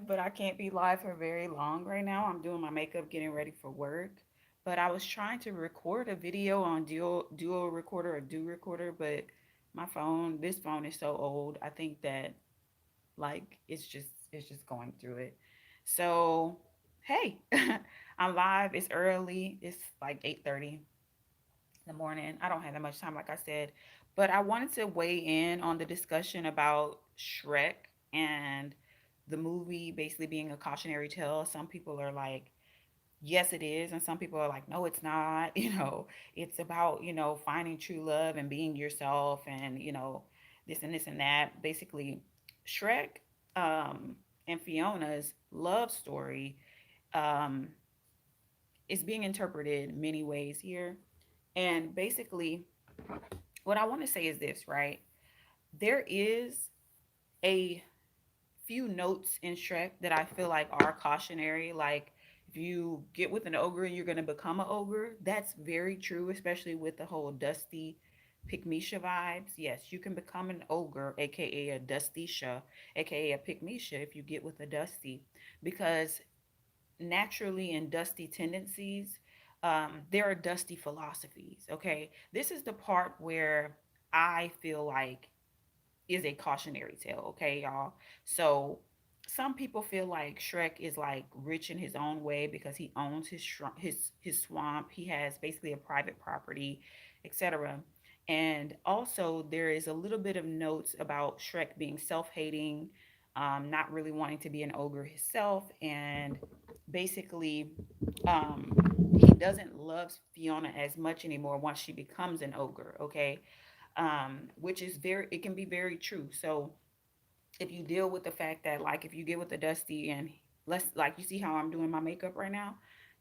but I can't be live for very long right now. I'm doing my makeup, getting ready for work. But I was trying to record a video on duo recorder or do recorder, but this phone is so old. I think that like it's just going through it. So, hey, I'm live. It's early. It's like 8:30 in the morning. I don't have that much time, like I said, but I wanted to weigh in on the discussion about Shrek and the movie basically being a cautionary tale. Some people are like, yes, it is. And some people are like, no, it's not. It's about, finding true love and being yourself and, this and this and that. Basically, Shrek and Fiona's love story um, is being interpreted many ways here. And basically, what I want to say is this, right? There is a few notes in Shrek that I feel like are cautionary. Like, if you get with an ogre, you're going to become an ogre. That's very true, especially with the whole Dusty Pygmisha vibes. Yes, you can become an ogre, aka a Dustisha, aka a Pygmisha, if you get with a Dusty, because naturally in Dusty tendencies, there are Dusty philosophies. Okay, this is the part where I feel like is a cautionary tale, okay, y'all? So some people feel like Shrek is like rich in his own way because he owns his swamp. He has basically a private property, etc. And also there is a little bit of notes about Shrek being self-hating, not really wanting to be an ogre himself, and basically um, he doesn't love Fiona as much anymore once she becomes an ogre, okay? Which is it can be very true. So if you deal with the fact that, like, if you get with the Dusty and let's, like, you see how I'm doing my makeup right now,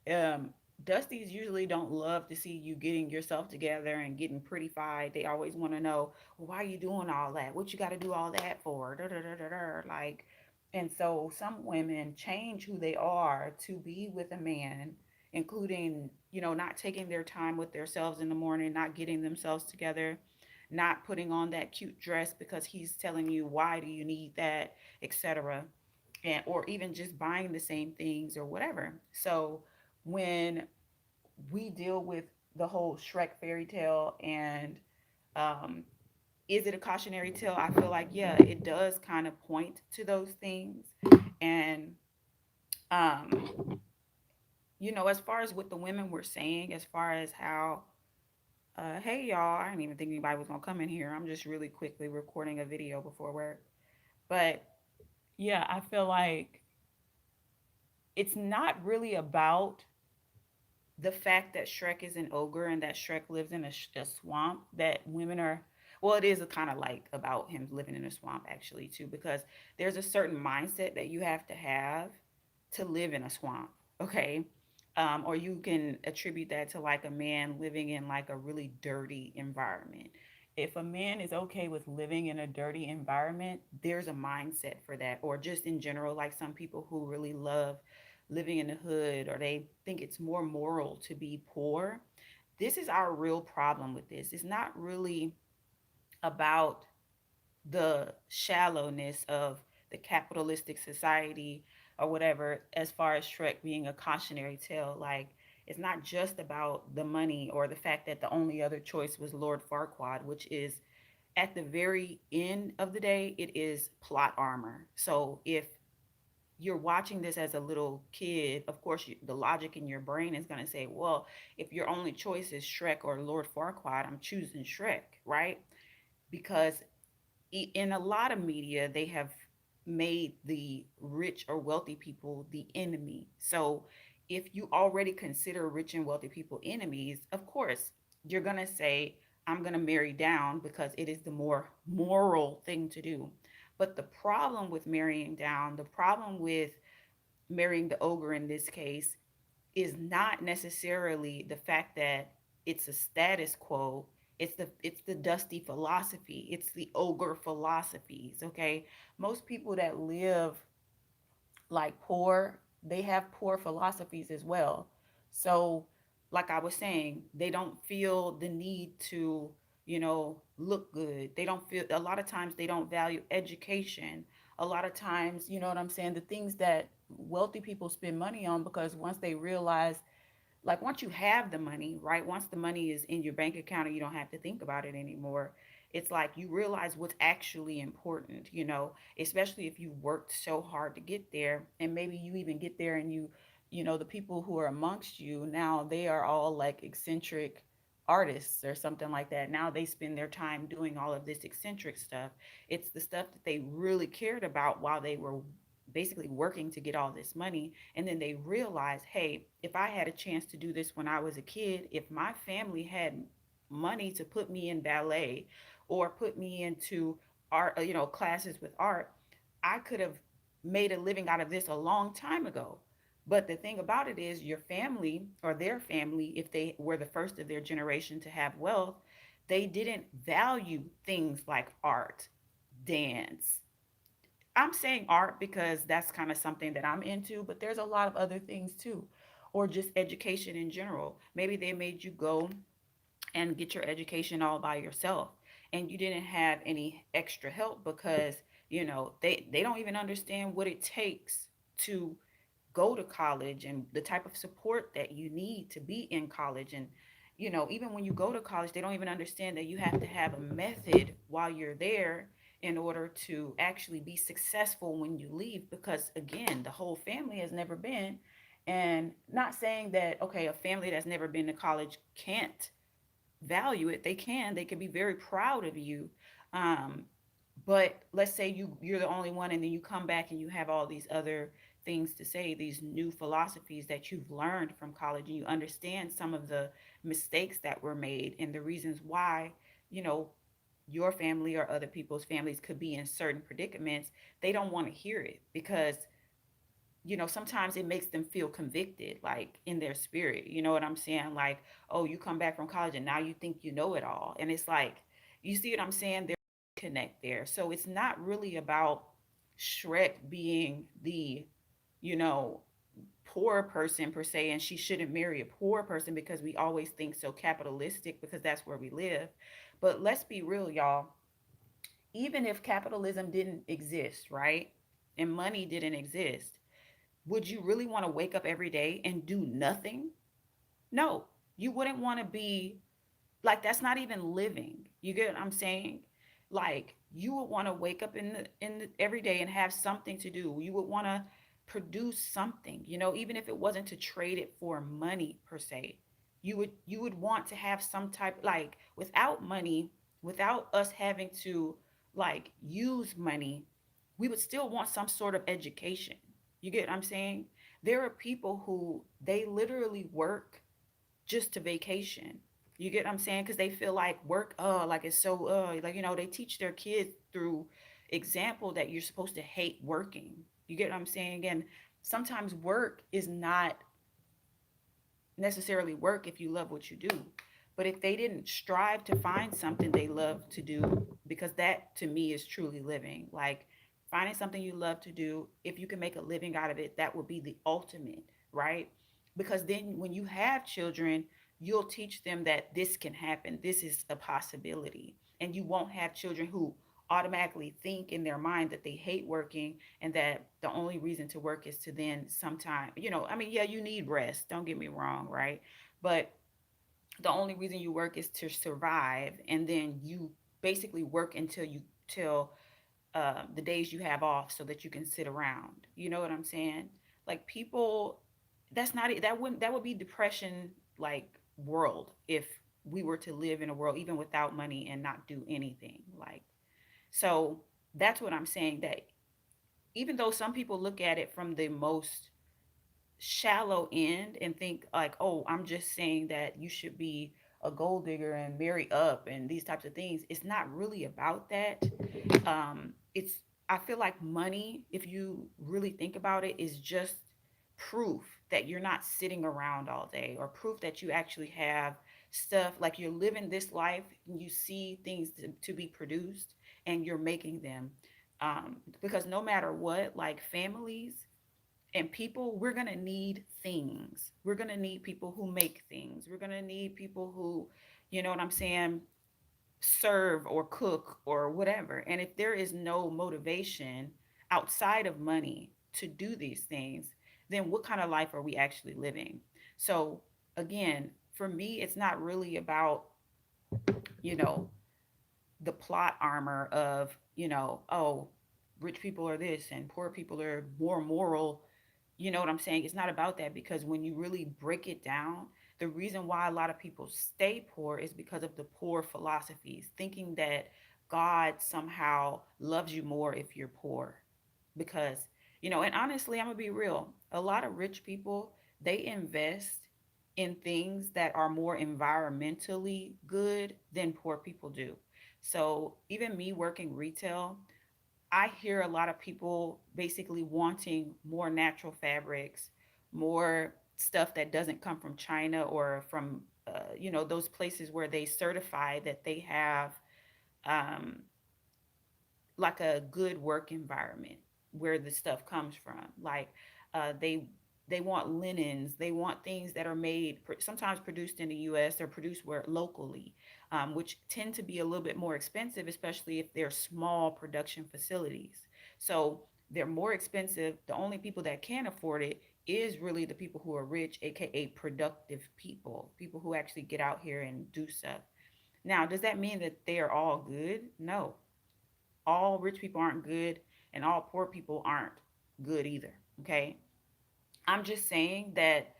um, Dusties usually don't love to see you getting yourself together and getting prettified. They always want to know, well, why are you doing all that? What you got to do all that for? Da, da, da, da, da. Like, and so some women change who they are to be with a man, including, not taking their time with themselves in the morning, not getting themselves together, not putting on that cute dress because he's telling you why do you need that, etc. And or even just buying the same things or whatever. So when we deal with the whole Shrek fairy tale and um, is it a cautionary tale? I feel like, yeah, it does kind of point to those things. And um, as far as what the women were saying, as far as how hey y'all, I didn't even think anybody was gonna come in here. I'm just really quickly recording a video before work. But yeah, I feel like it's not really about the fact that Shrek is an ogre and that Shrek lives in a swamp that women are, well, it is a kind of like about him living in a swamp actually too, because there's a certain mindset that you have to live in a swamp, okay? Or you can attribute that to like a man living in like a really dirty environment. If a man is okay with living in a dirty environment, there's a mindset for that. Or just in general, like some people who really love living in the hood or they think it's more moral to be poor. This is our real problem with this. It's not really about the shallowness of the capitalistic society or whatever, as far as Shrek being a cautionary tale. Like, it's not just about the money or the fact that the only other choice was Lord Farquaad, which is at the very end of the day, it is plot armor. So if you're watching this as a little kid, of course, the logic in your brain is going to say, well, if your only choice is Shrek or Lord Farquaad, I'm choosing Shrek, right? Because in a lot of media, they have made the rich or wealthy people the enemy. So if you already consider rich and wealthy people enemies, of course, you're going to say, I'm going to marry down because it is the more moral thing to do. But the problem with marrying down, the problem with marrying the ogre in this case, is not necessarily the fact that it's a status quo. It's the Dusty philosophy. It's the ogre philosophies. Okay, most people that live like poor, they have poor philosophies as well. So, like I was saying, they don't feel the need to, look good. They don't feel, a lot of times they don't value education. a lot of times, you know what I'm saying, the things that wealthy people spend money on, because once they realize, like once you have the money, right? Once the money is in your bank account and you don't have to think about it anymore, it's like you realize what's actually important, you know, especially if you worked so hard to get there. And maybe you even get there and you know, the people who are amongst you now, they are all like eccentric artists or something like that. Now they spend their time doing all of this eccentric stuff. It's the stuff that they really cared about while they were basically working to get all this money. And then they realize, hey, if I had a chance to do this when I was a kid, if my family had money to put me in ballet or put me into art, you know, classes with art, I could have made a living out of this a long time ago. But the thing about it is, your family or their family, if they were the first of their generation to have wealth, they didn't value things like art, dance. I'm saying art because that's kind of something that I'm into, but there's a lot of other things too, or just education in general. Maybe they made you go and get your education all by yourself, and you didn't have any extra help because, you know, they don't even understand what it takes to go to college and the type of support that you need to be in college. And you know, even when you go to college, they don't even understand that you have to have a method while you're there in order to actually be successful when you leave, because again, the whole family has never been. And not saying that, okay, a family that's never been to college can't value it. They can. They can be very proud of you. Um, but let's say you're the only one, and then you come back and you have all these other things to say, these new philosophies that you've learned from college, and you understand some of the mistakes that were made and the reasons why, you know, your family or other people's families could be in certain predicaments. They don't want to hear it because, you know, sometimes it makes them feel convicted, like in their spirit. You know what I'm saying? Like, oh, you come back from college and now you think you know it all. And it's like, you see what I'm saying? There's a connect there. So it's not really about Shrek being the, you know, poor person per se, and she shouldn't marry a poor person, because we always think so capitalistic because that's where we live. But let's be real, y'all. Even if capitalism didn't exist, right? And money didn't exist, would you really want to wake up every day and do nothing? No, you wouldn't want to be like, that's not even living. You get what I'm saying? Like, you would want to wake up every day and have something to do. You would want to produce something, you know, even if it wasn't to trade it for money per se. You would want to have some type, like, without money, without us having to like use money, we would still want some sort of education. You get what I'm saying? There are people who they literally work just to vacation. You get what I'm saying? Because they feel like work, like it's so, like, you know, they teach their kids through example that you're supposed to hate working. You get what I'm saying? And sometimes work is not necessarily work if you love what you do. But if they didn't strive to find something they love to do, because that to me is truly living. Like, finding something you love to do, if you can make a living out of it, that would be the ultimate, right? Because then when you have children, you'll teach them that this can happen. This is a possibility. And you won't have children who automatically think in their mind that they hate working and that the only reason to work is to then sometime, you know, I mean, yeah, you need rest, don't get me wrong, right? But the only reason you work is to survive, and then you basically work until you till the days you have off so that you can sit around. You know what I'm saying? Like, people, that's not it. That would be depression like world if we were to live in a world even without money and not do anything. Like, so that's what I'm saying, that even though some people look at it from the most shallow end and think like, oh, I'm just saying that you should be a gold digger and marry up and these types of things, it's not really about that. It's, I feel like money, if you really think about it, is just proof that you're not sitting around all day, or proof that you actually have stuff, like you're living this life and you see things to be produced and you're making them. Because no matter what, like families and people, we're going to need things. We're going to need people who make things. We're going to need people who, you know what I'm saying, serve or cook or whatever. And if there is no motivation, outside of money to do these things, then what kind of life are we actually living? So again, for me, it's not really about, you know, the plot armor of, oh, rich people are this and poor people are more moral. You know what I'm saying? It's not about that, because when you really break it down, the reason why a lot of people stay poor is because of the poor philosophies, thinking that God somehow loves you more if you're poor. Because, and honestly, I'm going to be real. A lot of rich people, they invest in things that are more environmentally good than poor people do. So even me working retail, I hear a lot of people basically wanting more natural fabrics, more stuff that doesn't come from China or from, those places where they certify that they have um, like a good work environment where the stuff comes from. Like they want linens, they want things that are made sometimes produced in the U.S. or produced where locally, which tend to be a little bit more expensive, especially if they're small production facilities. So they're more expensive. The only people that can afford it is really the people who are rich, aka productive people, people who actually get out here and do stuff. Now, does that mean that they are all good? No, all rich people aren't good and all poor people aren't good either. Okay. I'm just saying that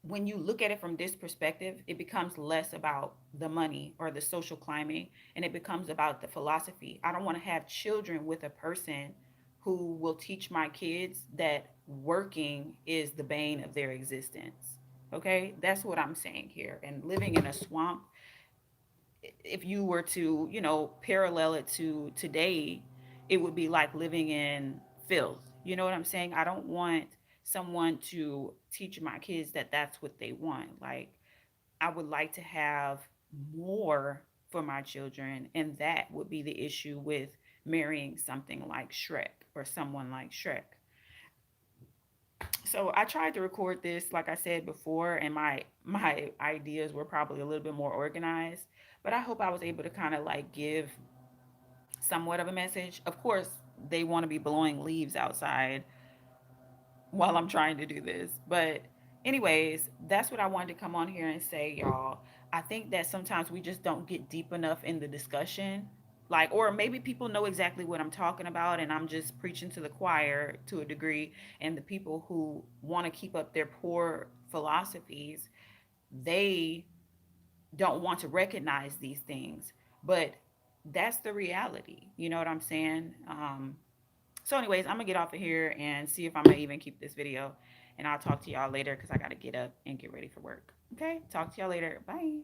when you look at it from this perspective, it becomes less about the money or the social climate and it becomes about the philosophy. I don't want to have children with a person who will teach my kids that working is the bane of their existence. Okay. That's what I'm saying here. And living in a swamp, if you were to, parallel it to today, it would be like living in filth. You know what I'm saying? I don't want someone to teach my kids that that's what they want. Like, I would like to have more for my children, and that would be the issue with marrying something like Shrek or someone like Shrek. So I tried to record this, like I said before, and my ideas were probably a little bit more organized, but I hope I was able to kind of like give somewhat of a message. Of course, they want to be blowing leaves outside while I'm trying to do this. But, anyways, that's what I wanted to come on here and say, y'all. I think that sometimes we just don't get deep enough in the discussion. Like, or maybe people know exactly what I'm talking about, and I'm just preaching to the choir to a degree. And the people who want to keep up their poor philosophies, they don't want to recognize these things. But that's the reality. You know what I'm saying? So, anyways, I'm gonna get off of here and see if I'm gonna even keep this video. And I'll talk to y'all later because I gotta get up and get ready for work. Okay, talk to y'all later. Bye.